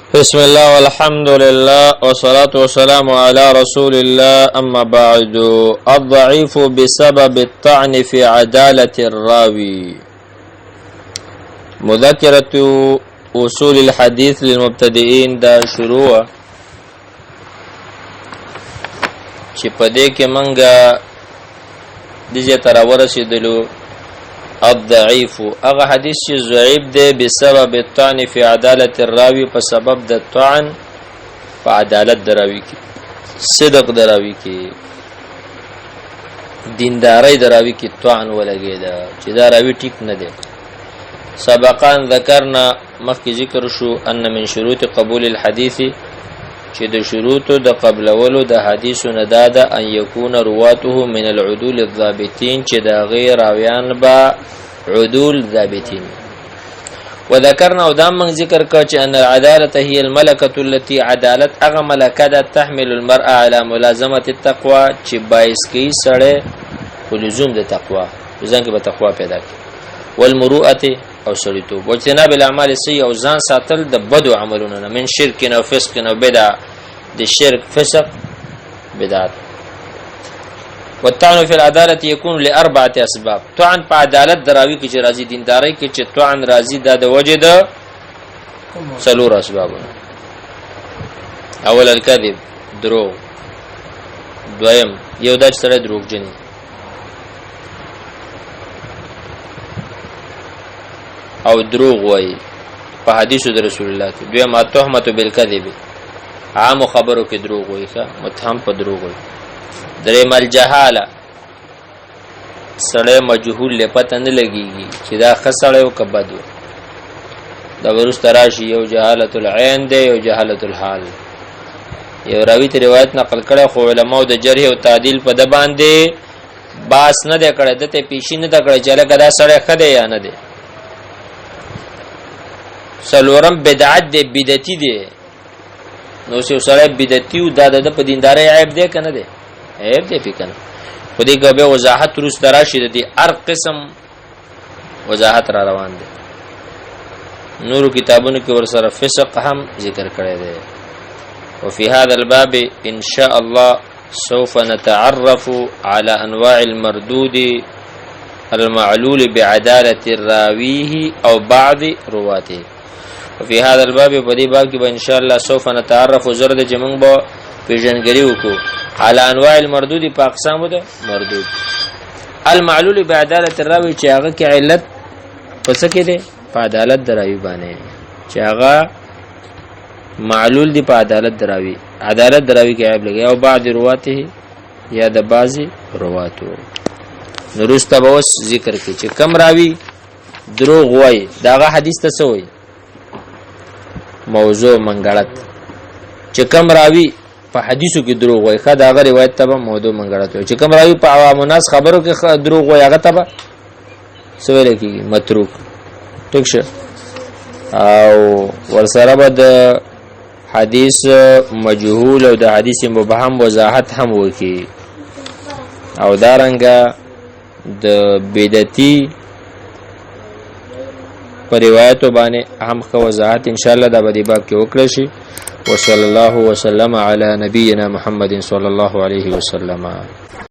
بسم الله والحمد لله والصلاة والسلام على رسول الله أما بعد. الضعيف بسبب الطعن في عدالة الراوي. مذكرة أصول الحديث للمبتدئين دا شروع چې په دې کې منګه دغه تر ورسېدلو الضعيف هغه حدیث چې ضعیف دی بسبب الطعن في عدالة الراوي په سبب د طعن په عدالت دراوي کې صدق دراوي کې دینداري دراوي کې طعن ولګیدا چې دا راوي ټیک نه دی. سبقان ذکرنا مخکې ذکر شو ان من شروط قبول الحديث چې د شروطو د قبلولو د حدیثو نه دا ده ان یکون رواته من العدول الضابطین چې د غیر راویان با عدول ضابطین. وذكرنا او دا من ذکر کا چې ان العداله هي الملكه التي عدالت هغه ملکه ده تحمل المرء على ملازمه التقوى چې باعث کی سړی په لزوم د تقوا ځان کې به تقوا پیدا کړي والمروءه او سړیتوب واجتناب الاعمال السيئه او ځان ساتل د بدو عملونو نه من شرک او فسق او بدع د شرک فسق بدعت. والطعن في العداله يكون لاربعه اسباب. طعن په عدالت دراوي کې چې راضي دینداري کې چې طعن راضي د وجه د څلور اسبابونه. اول الكذب دروغ، دویم یو د سره دروغ جنې، او دروغ وای په حدیثو د رسول الله کې. دویم التهمه بالکذب، عام خبرو کې دروغ وای ښه متهم په دروغ وای. دریم الجهاله، سړی مجهول له پته نه لګيږي چې دا خسړی او کبد و. دا ورست راشي یو جهالت العين دی یو جهالت الحال. یو راوی ته روایت نقل کړه خو علماء د جرح او تعدیل په د باندې باس نه دی کړه، دته پیشي نه دی کړه چې لکه دا سړی خده یا نه دی. سلورم بدعت دی، بدعتي دی. نو څو سره بدعتي او د په دینداري عیب دی کنه دی؟ عیب دی پکنه. خو دې غبه وضاحت روس دراشي دی هر قسم وضاحت را روان دی. نور کتابونو کې ورسره فسق هم ذکر کړی دی. وفي هذا الباب ان شاء الله سوف نتعرف على انواع المردود المعلول بعدالة راويه او بعض رواته. وفي هذا الباب بدي باب کې ان شاء الله سوف نتعرف زرد جمع بو پیژنګری وکړو على انواع المردود په اقسام ده مردود. المعلول بعدالة الراوي چې هغه کې علت پس کې ده په عدالت دراوي باندې چې هغه معلول دی په عدالت دراوي، عدالت دراوي کې عیب لګي او بعض رواته یا د بعضی رواتو. نورسته به ذکر کې چې کم راوي دروغ وای داغه حدیث ته سوې موضوع منګړت، چې کم راوي په حدیثو کې دروغ وای خا داغه روایت ته موضوع منګړت، چې کم راوي په عوام الناس خبرو کې دروغ وای هغه ته سوې لکه متروک. ټیک شه. او ورسره به د حدیث مجهول او د حدیث مبهم وضاحت هم وکي او دارنګه د بدعتي پر روایتو باندې هم خو وضاحت ان شاء الله دا به دی باب کې وکړي شي. وصلی الله وسلم علی نبینا محمد صلی الله علیه وسلم.